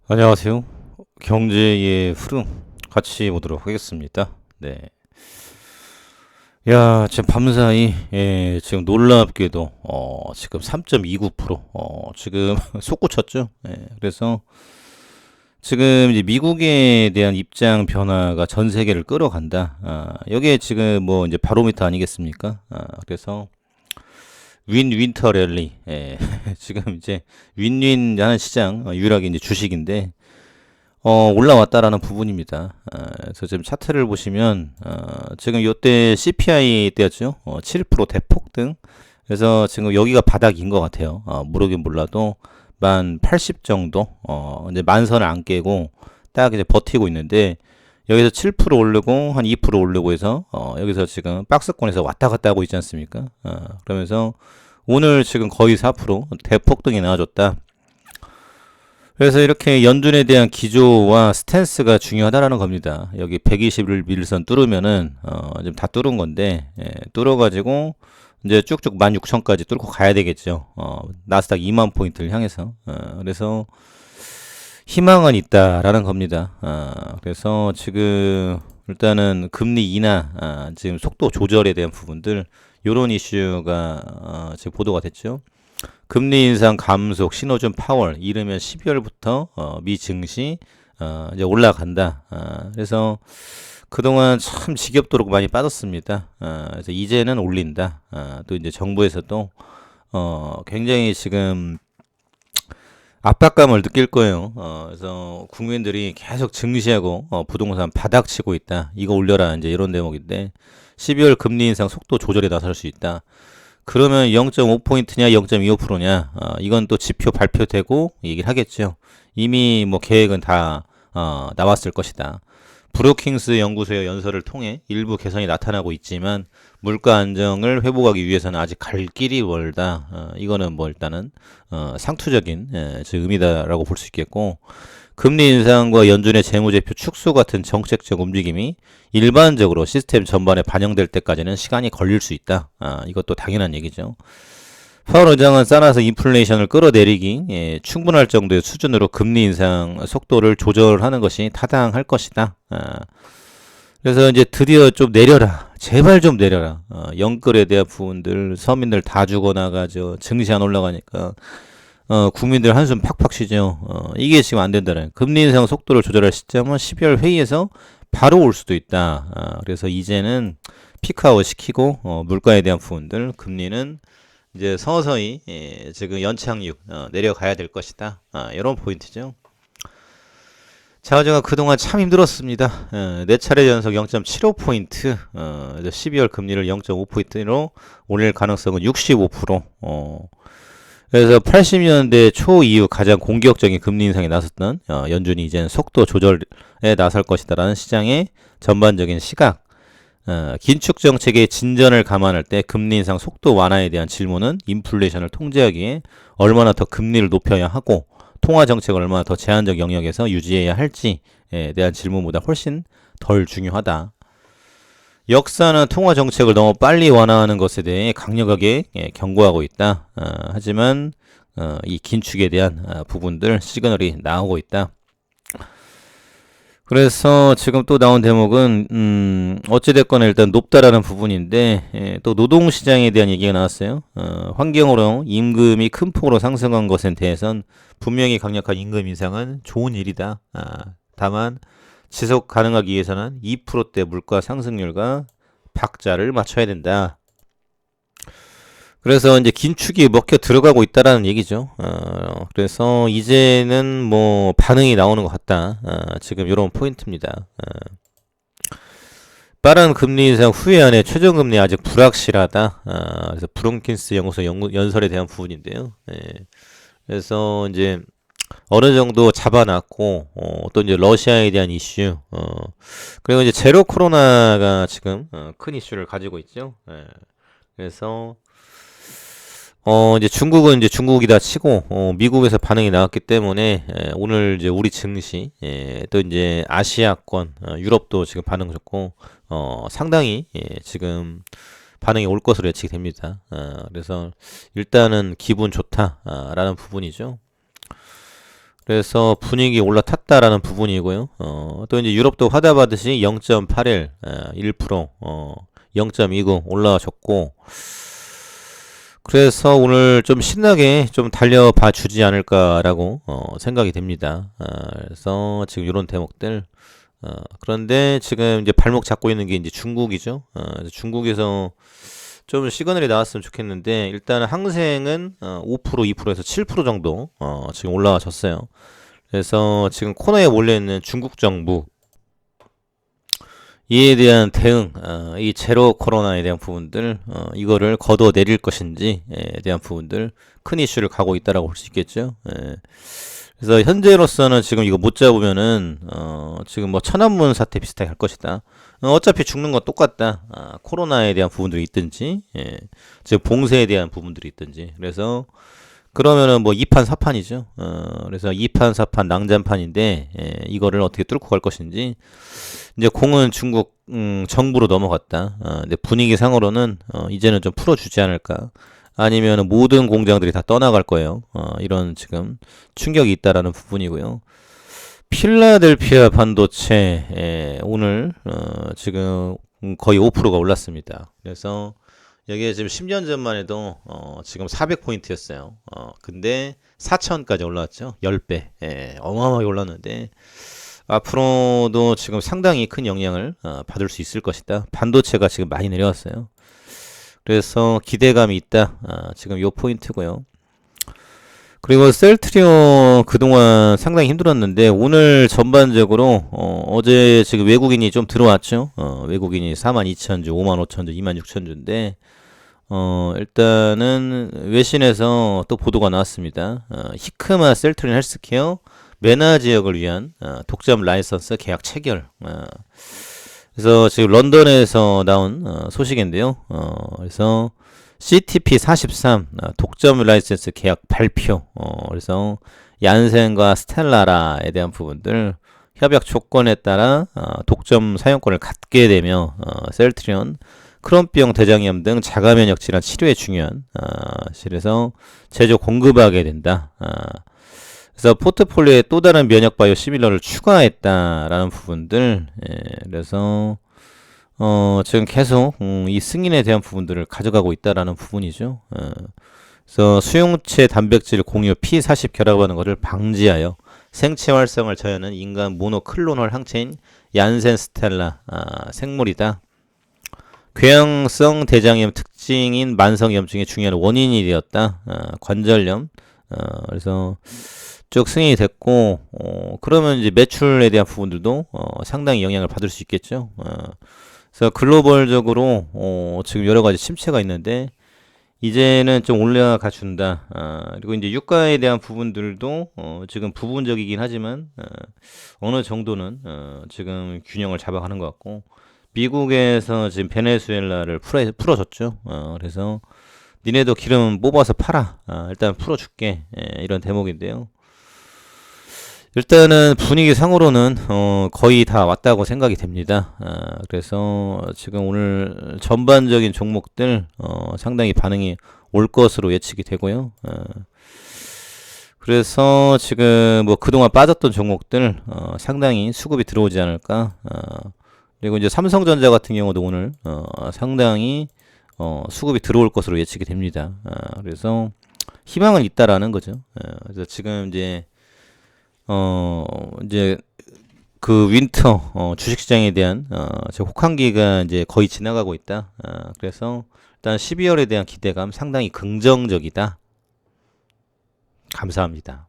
안녕하세요. 경제의 흐름 같이 보도록 하겠습니다. 네. 야, 지금 밤사이 지금 놀랍게도 지금 3.29% 지금 솟구쳤죠. 그래서 지금 이제 미국에 대한 입장 변화가 전 세계를 끌어간다. 여기에 지금 뭐 이제 바로미터 아니겠습니까? 그래서 윈터 랠리. 지금 이제 윈윈 하는 시장 유일하게 이제 주식인데 올라왔다라는 부분입니다. 그래서 지금 차트를 보시면, 지금 요때 CPI 때였죠. 7% 대폭등. 그래서 지금 여기가 바닥인 것 같아요. 모르긴 몰라도, 만 80 정도, 이제 만선을 안 깨고, 딱 이제 버티고 있는데, 여기서 7% 오르고, 한 2% 오르고 해서, 여기서 지금 박스권에서 왔다 갔다 하고 있지 않습니까? 그러면서, 오늘 지금 거의 4% 대폭등이 나와줬다. 그래서 이렇게 연준에 대한 기조와 스탠스가 중요하다라는 겁니다. 여기 121일선 뚫으면은 지금 다 뚫은 건데 뚫어가지고 이제 쭉쭉 16,000까지 뚫고 가야 되겠죠. 나스닥 2만 포인트를 향해서. 그래서 희망은 있다라는 겁니다. 그래서 지금 일단은 금리 인하, 지금 속도 조절에 대한 부분들 요런 이슈가 지금 보도가 됐죠. 금리 인상 감속 신호준 파월 이르면 12월부터 미 증시 이제 올라간다. 그래서 그동안 참 지겹도록 많이 빠졌습니다. 그래서 이제는 올린다. 또 이제 정부에서도 굉장히 지금 압박감을 느낄 거예요. 그래서 국민들이 계속 증시하고 부동산 바닥치고 있다. 이거 올려라 이제 이런 대목인데 12월 금리 인상 속도 조절에 나설 수 있다. 그러면 0.5포인트냐 0.25%냐 이건 또 지표 발표되고 얘기를 하겠죠. 이미 뭐 계획은 다 나왔을 것이다. 브루킹스 연구소의 연설을 통해 일부 개선이 나타나고 있지만 물가 안정을 회복하기 위해서는 아직 갈 길이 멀다. 이거는 뭐 일단은 상투적인 의미다라고 볼 수 있겠고 금리 인상과 연준의 재무제표 축소 같은 정책적 움직임이 일반적으로 시스템 전반에 반영될 때까지는 시간이 걸릴 수 있다. 이것도 당연한 얘기죠. 파월 의장은 싸나서 인플레이션을 끌어내리기 충분할 정도의 수준으로 금리 인상 속도를 조절하는 것이 타당할 것이다. 그래서 이제 드디어 좀 내려라. 제발 좀 내려라. 영끌에 대한 부분들 서민들 다 죽어나가죠. 증시 안 올라가니까 국민들 한숨 팍팍 쉬죠. 이게 지금 안 된다는. 금리 인상 속도를 조절할 시점은 12월 회의에서 바로 올 수도 있다. 그래서 이제는 피크아웃 시키고 물가에 대한 부분들 금리는 이제 서서히 지금 연착륙 내려가야 될 것이다. 이런 포인트죠. 자, 제가 그동안 참 힘들었습니다. 네 차례 연속 0.75포인트, 12월 금리를 0.5포인트로 올릴 가능성은 65%. 그래서 80년대 초 이후 가장 공격적인 금리 인상에 나섰던 연준이 이제는 속도 조절에 나설 것이다라는 시장의 전반적인 시각. 긴축 정책의 진전을 감안할 때 금리 인상 속도 완화에 대한 질문은 인플레이션을 통제하기에 얼마나 더 금리를 높여야 하고 통화 정책을 얼마나 더 제한적 영역에서 유지해야 할지에 대한 질문보다 훨씬 덜 중요하다. 역사는 통화 정책을 너무 빨리 완화하는 것에 대해 강력하게 경고하고 있다. 하지만 이 긴축에 대한 부분들 시그널이 나오고 있다. 그래서 지금 또 나온 대목은 어찌됐거나 일단 높다라는 부분인데 또 노동시장에 대한 얘기가 나왔어요. 환경으로 임금이 큰 폭으로 상승한 것에 대해선 분명히 강력한 임금 인상은 좋은 일이다. 다만 지속 가능하기 위해서는 2%대 물가 상승률과 박자를 맞춰야 된다. 그래서 이제 긴축이 먹혀 들어가고 있다라는 얘기죠. 그래서 이제는 뭐 반응이 나오는 것 같다. 지금 이런 포인트입니다. 빠른 금리 인상 후에 안에 최저금리 아직 불확실하다. 그래서 브롱킨스 연구소 연설에 대한 부분인데요. 그래서 이제 어느 정도 잡아놨고 또 이제 러시아에 대한 이슈 그리고 이제 제로 코로나가 지금 큰 이슈를 가지고 있죠. 그래서 이제 중국은 이제 중국이다 치고, 미국에서 반응이 나왔기 때문에, 오늘 이제 우리 증시, 또 이제 아시아권, 유럽도 지금 반응 좋고, 상당히, 지금 반응이 올 것으로 예측이 됩니다. 그래서 일단은 기분 좋다, 라는 부분이죠. 그래서 분위기 올라탔다라는 부분이고요. 또 이제 유럽도 화답하듯이 0.81, 1%, 0.29 올라졌고, 그래서 오늘 좀 신나게 좀 달려봐 주지 않을까라고 생각이 됩니다. 그래서 지금 이런 대목들. 그런데 지금 이제 발목 잡고 있는 게 이제 중국이죠. 중국에서 좀 시그널이 나왔으면 좋겠는데 일단 항생은 5%, 2%에서 7% 정도 지금 올라와졌어요. 그래서 지금 코너에 몰려 있는 중국 정부 이에 대한 대응, 이 제로 코로나에 대한 부분들, 이거를 걷어내릴 것인지에 대한 부분들 큰 이슈를 가고 있다라고 볼 수 있겠죠. 그래서 현재로서는 지금 이거 못 잡으면은 지금 뭐 천안문 사태 비슷하게 할 것이다. 어차피 죽는 건 똑같다. 코로나에 대한 부분들이 있든지, 즉 봉쇄에 대한 부분들이 있든지. 그래서 그러면은 뭐 2판 4판이죠. 그래서 2판 4판 낭잔판인데 이거를 어떻게 뚫고 갈 것인지. 이제 공은 중국 정부로 넘어갔다. 근데 분위기 상으로는 이제는 좀 풀어주지 않을까. 아니면 모든 공장들이 다 떠나갈 거예요. 이런 지금 충격이 있다라는 부분이고요. 필라델피아 반도체 오늘 지금 거의 5%가 올랐습니다. 그래서 여기에 지금 10년 전만 해도 지금 400포인트였어요. 근데 4,000까지 올라왔죠. 10배. 어마어마하게 올랐는데 앞으로도 지금 상당히 큰 영향을 받을 수 있을 것이다. 반도체가 지금 많이 내려왔어요. 그래서 기대감이 있다. 지금 요 포인트고요. 그리고 셀트리온 그동안 상당히 힘들었는데 오늘 전반적으로 어제 지금 외국인이 좀 들어왔죠. 외국인이 42,000주, 55,000주, 26,000주인데 일단은 외신에서 또 보도가 나왔습니다. 히크마 셀트리온 헬스케어 메나 지역을 위한 독점 라이선스 계약 체결. 그래서 지금 런던에서 나온 소식인데요. 그래서 CTP 43 독점 라이선스 계약 발표. 그래서 얀센과 스텔라라에 대한 부분들 협약 조건에 따라 독점 사용권을 갖게 되며 셀트리온 크론병 대장염 등 자가 면역 질환 치료에 중요한 실에서 제조 공급하게 된다. 그래서 포트폴리오에 또 다른 면역 바이오 시밀러를 추가했다라는 부분들. 그래서 지금 계속 이 승인에 대한 부분들을 가져가고 있다라는 부분이죠. 그래서 수용체 단백질 공유 P40 결합하는 것을 방지하여 생체 활성을 저하는 인간 모노클로널 항체인 얀센 스텔라 생물이다. 궤양성 대장염 특징인 만성염증의 중요한 원인이 되었다. 관절염. 그래서 쭉 승인이 됐고, 그러면 이제 매출에 대한 부분들도 상당히 영향을 받을 수 있겠죠. 그래서 글로벌적으로 지금 여러 가지 침체가 있는데 이제는 좀 올라가 준다. 그리고 이제 유가에 대한 부분들도 지금 부분적이긴 하지만 어느 정도는 지금 균형을 잡아가는 것 같고 미국에서 지금 베네수엘라를 풀어줬죠. 그래서 니네도 기름 뽑아서 팔아. 일단 풀어줄게. 이런 대목인데요. 일단은 분위기 상으로는 거의 다 왔다고 생각이 됩니다. 그래서 지금 오늘 전반적인 종목들 상당히 반응이 올 것으로 예측이 되고요. 그래서 지금 뭐 그동안 빠졌던 종목들 상당히 수급이 들어오지 않을까. 그리고 이제 삼성전자 같은 경우도 오늘 상당히 수급이 들어올 것으로 예측이 됩니다. 그래서 희망은 있다라는 거죠. 그래서 지금 이제 그 윈터 주식시장에 대한 혹한기가 이제 거의 지나가고 있다. 그래서 일단 12월에 대한 기대감 상당히 긍정적이다. 감사합니다.